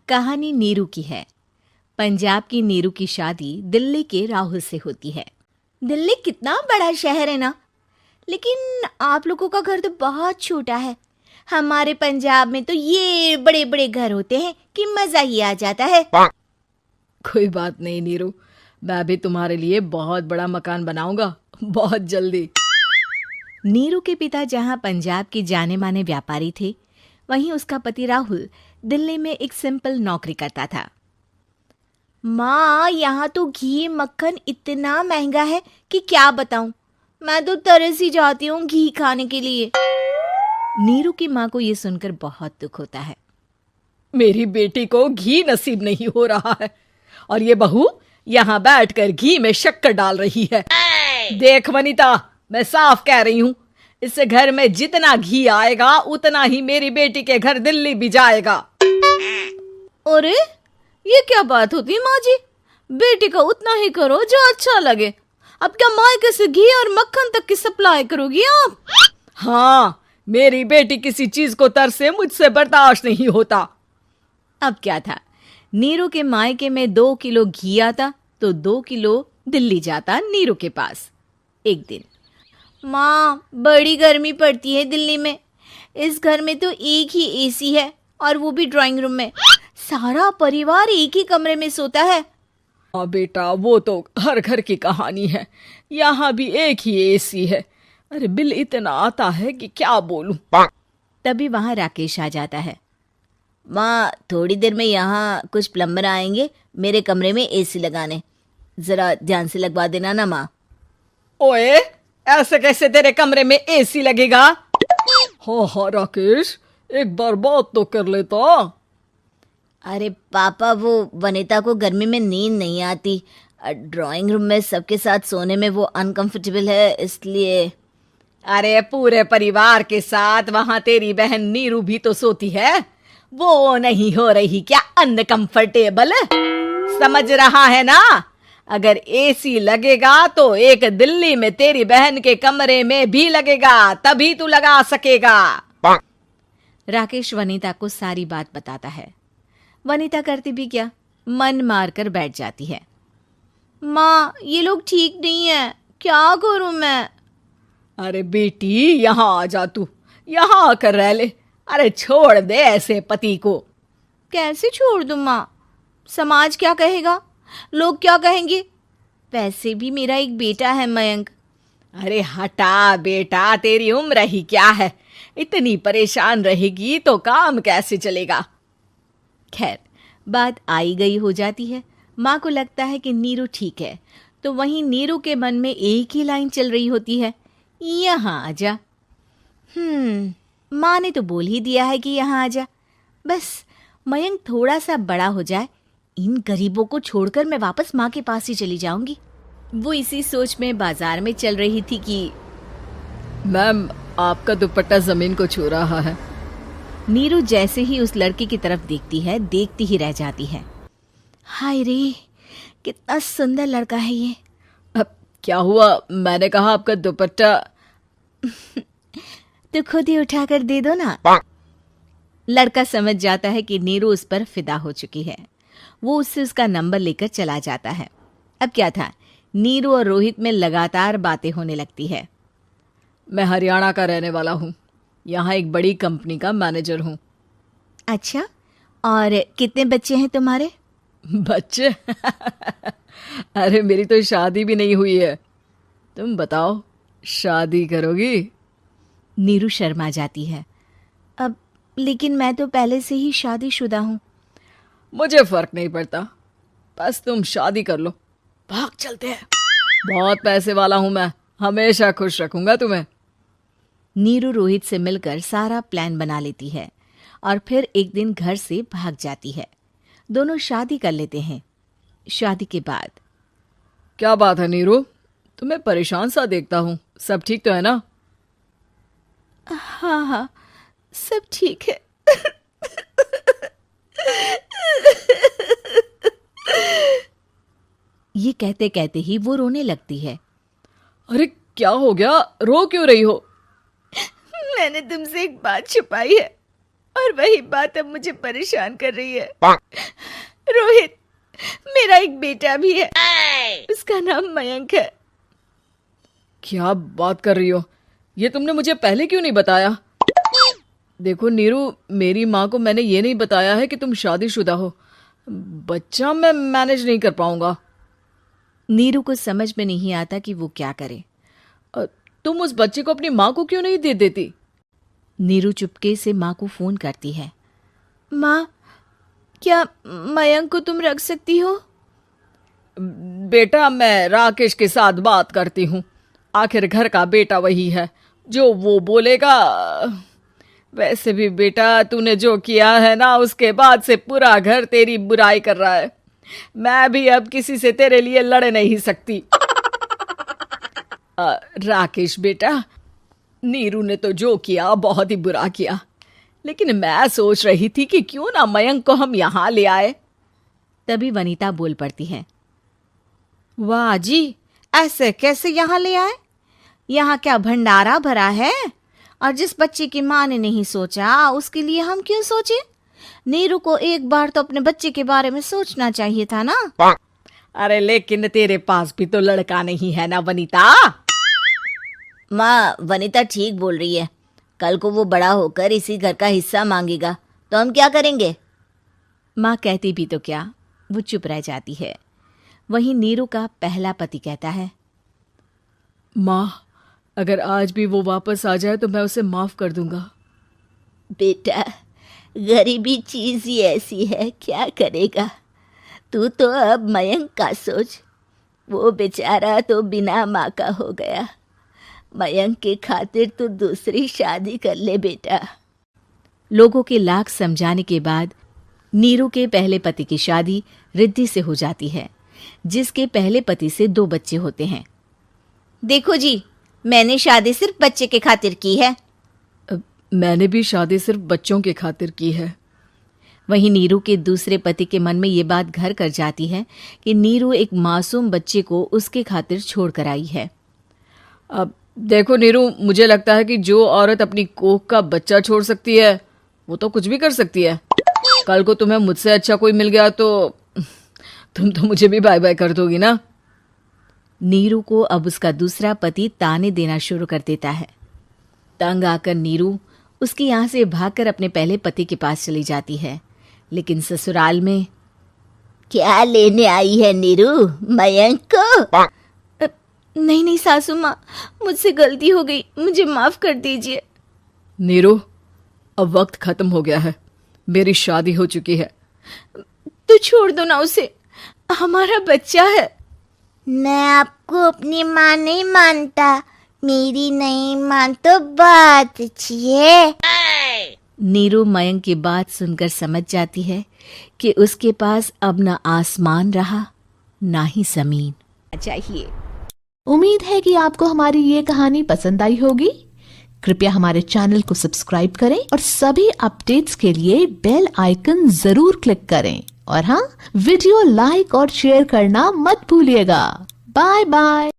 कहानी नीरू की है। पंजाब की नीरू की शादी दिल्ली के राहुल से होती है। दिल्ली कितना बड़ा शहर है ना, लेकिन आप लोगों का घर तो बहुत छोटा है। हमारे पंजाब में तो ये बड़े बड़े घर होते हैं कि मजा ही आ जाता है। कोई बात नहीं नीरू, मैं भी तुम्हारे लिए बहुत बड़ा मकान बनाऊंगा बहुत जल्दी। नीरू के पिता जहां पंजाब के जाने माने व्यापारी थे, वहीं उसका पति राहुल दिल्ली में एक सिंपल नौकरी करता था। माँ, यहाँ तो घी मक्खन इतना महंगा है कि क्या बताऊं। मैं तो तरस ही जाती हूँ घी खाने के लिए। नीरू की माँ को ये सुनकर बहुत दुख होता है। मेरी बेटी को घी नसीब नहीं हो रहा है और ये बहू यहाँ बैठकर घी में शक्कर डाल रही है। देख वनिता, मैं साफ कह रही हूँ, इस घर में जितना घी आएगा उतना ही मेरी बेटी के घर दिल्ली भी जाएगा। अरे ये क्या बात होती है माँ जी? बेटी का उतना ही करो जो अच्छा लगे। अब क्या मायके से घी और मक्खन तक की सप्लाई करोगी आप? हाँ, मेरी बेटी किसी चीज को तरसे मुझसे बर्दाश्त नहीं होता। अब क्या था, नीरू के मायके में 2 किलो घी आता तो 2 किलो दिल्ली जाता नीरू के पास। एक दिन, माँ बड़ी गर्मी पड़ती है दिल्ली में। इस घर में तो एक ही एसी है और वो भी ड्राइंग रूम में। सारा परिवार एक ही कमरे में सोता है। हाँ बेटा, वो तो हर घर की कहानी है। यहाँ भी एक ही एसी है। अरे बिल इतना आता है कि क्या बोलूं। तभी वहां राकेश आ जाता है। माँ, थोड़ी देर में यहाँ कुछ प्लम्बर आएंगे मेरे कमरे में एसी लगाने। जरा ध्यान से लगवा देना ना माँ। ओए, ऐसे कैसे तेरे कमरे में एसी लगेगा? हाँ राकेश, एक बार बात तो कर लेता। अरे पापा, वो वनिता को गर्मी में नींद नहीं आती। ड्राइंग रूम में सबके साथ सोने में वो अनकंफर्टेबल है, इसलिए। अरे पूरे परिवार के साथ वहां तेरी बहन नीरू भी तो सोती है। वो नहीं हो रही क्या अनकंफर्टेबल? समझ रहा है ना? अगर एसी लगेगा तो एक दिल्ली में तेरी बहन के कमरे में भी लगेगा, तभी तू लगा सकेगा। राकेश वनिता को सारी बात बताता है। वनिता करती भी क्या, मन मार कर बैठ जाती है। माँ, ये लोग ठीक नहीं है, क्या करूं मैं? अरे बेटी, यहाँ आ जा, तू यहाँ आकर रह ले। अरे छोड़ दे ऐसे पति को। कैसे छोड़ दूं माँ? समाज क्या कहेगा, लोग क्या कहेंगे? वैसे भी मेरा एक बेटा है मयंक। अरे हटा बेटा, तेरी उम्र ही क्या है, इतनी परेशान रहेगी तो काम कैसे चलेगा। खैर, बात आई गई हो जाती है। माँ को लगता है कि नीरू ठीक है, तो वहीं नीरू के मन में एक ही लाइन चल रही होती है, यहाँ आ जा। माँ ने तो बोल ही दिया है कि यहाँ आ जा। बस मयंक थोड़ा सा बड़ा हो जाए, इन गरीबों को छोड़कर मैं वापस माँ के पास ही चली जाऊंगी। वो इसी सोच में बाजार में चल रही थी कि मैम, आपका दुपट्टा जमीन को छू रहा है। नीरू जैसे ही उस लड़की की तरफ देखती है, देखती ही रह जाती है। हाय रे, कितना सुंदर लड़का है ये। अब क्या हुआ? मैंने कहा आपका दुपट्टा। तो खुद ही उठाकर दे दो ना। लड़का समझ जाता है कि नीरू उस पर फिदा हो चुकी है। वो उससे उसका नंबर लेकर चला जाता है। अब क्या था, नीरू और रोहित में लगातार बातें होने लगती है। मैं हरियाणा का रहने वाला हूँ, यहाँ एक बड़ी कंपनी का मैनेजर हूँ। अच्छा, और कितने बच्चे हैं तुम्हारे? बच्चे? अरे मेरी तो शादी भी नहीं हुई है। तुम बताओ, शादी करोगी? नीरू शर्मा जाती है। अब लेकिन मैं तो पहले से ही शादीशुदा हूँ। मुझे फर्क नहीं पड़ता, बस तुम शादी कर लो, भाग चलते हैं। बहुत पैसे वाला हूं मैं, हमेशा खुश रखूंगा तुम्हें। नीरू रोहित से मिलकर सारा प्लान बना लेती है और फिर एक दिन घर से भाग जाती है। दोनों शादी कर लेते हैं। शादी के बाद, क्या बात है नीरू, तुम्हें परेशान सा देखता हूँ, सब ठीक तो है ना? हाँ, सब ठीक है। ये कहते कहते ही वो रोने लगती है। अरे क्या हो गया, रो क्यों रही हो? मैंने तुमसे एक बात छुपाई है और वही बात अब मुझे परेशान कर रही है। रोहित, मेरा एक बेटा भी है, उसका नाम मयंक है। क्या बात कर रही हो? ये तुमने मुझे पहले क्यों नहीं बताया? देखो नीरू, मेरी माँ को मैंने ये नहीं बताया है कि तुम शादीशुदा हो। बच्चा मैं मैनेज नहीं कर पाऊंगा। नीरू को समझ में नहीं आता कि वो क्या करे। तुम उस बच्चे को अपनी माँ को क्यों नहीं दे देती? नीरू चुपके से माँ को फोन करती है। माँ, क्या मयंक को तुम रख सकती हो? बेटा, मैं राकेश के साथ बात करती हूँ। आखिर घर का बेटा वही है, जो वो बोलेगा। वैसे भी बेटा, तूने जो किया है ना, उसके बाद से पूरा घर तेरी बुराई कर रहा है। मैं भी अब किसी से तेरे लिए लड़ नहीं सकती। राकेश बेटा, नीरू ने तो जो किया बहुत ही बुरा किया, लेकिन मैं सोच रही थी कि क्यों ना मयंक को हम यहाँ ले आए। तभी वनीता बोल पड़ती है। वाह जी, ऐसे कैसे यहाँ ले आए? यहाँ क्या भंडारा भरा है? और जिस बच्चे की माँ ने नहीं सोचा, उसके लिए हम क्यों सोचे? नीरू को एक बार तो अपने बच्चे के बारे में सोचना चाहिए था ना। अरे लेकिन तेरे पास भी तो लड़का नहीं है ना वनीता। माँ, वनीता ठीक बोल रही है। कल को वो बड़ा होकर इसी घर का हिस्सा मांगेगा तो हम क्या करेंगे? माँ कहती भी तो क्या, वो चुप रह जाती है। वहीं नीरू का पहला पति कहता है। माँ, अगर आज भी वो वापस आ जाए तो मैं उसे माफ कर दूंगा। बेटा, गरीबी चीज ही ऐसी है, क्या करेगा। तू तो अब मयंक का सोच। वो बेचारा तो बिना माँ का हो गया। मयंक के खातिर तू दूसरी शादी कर ले बेटा। लोगों के लाख समझाने के बाद नीरू के पहले पति की शादी रिद्धि से हो जाती है, जिसके पहले पति से 2 बच्चे होते हैं। देखो जी, मैंने शादी सिर्फ बच्चे के खातिर की है। मैंने भी शादी सिर्फ बच्चों के खातिर की है। वहीं नीरू के दूसरे पति के मन में ये बात घर कर जाती है कि नीरू एक मासूम बच्चे को उसके खातिर छोड़ कर आई है। अब देखो नीरू, मुझे लगता है कि जो औरत अपनी कोख का बच्चा छोड़ सकती है, वो तो कुछ भी कर सकती है। कल को तुम्हें मुझसे अच्छा कोई मिल गया तो तुम तो मुझे भी बाय बाय कर दोगी ना। नीरू को अब उसका दूसरा पति ताने देना शुरू कर देता है। तंग आकर नीरू उसके यहाँ से भागकर अपने पहले पति के पास चली जाती है, लेकिन ससुराल में क्या लेने आई है नीरू, मयंक को? नहीं नहीं सासू माँ, मुझसे गलती हो गई, मुझे माफ कर दीजिए। नीरू, अब वक्त खत्म हो गया है, मेरी शादी हो चुकी है। तो छोड़ दो ना उसे, हमारा बच्चा है। मैं आपको अपनी माँ नहीं मानता। मेरी नहीं मान तो बात अच्छी है। नीरू मयंक की बात सुनकर समझ जाती है कि उसके पास अब ना आसमान रहा ना ही जमीन चाहिए। उम्मीद है कि आपको हमारी ये कहानी पसंद आई होगी। कृपया हमारे चैनल को सब्सक्राइब करें और सभी अपडेट्स के लिए बेल आइकन जरूर क्लिक करें। और हाँ, वीडियो लाइक और शेयर करना मत भूलिएगा। Bye bye.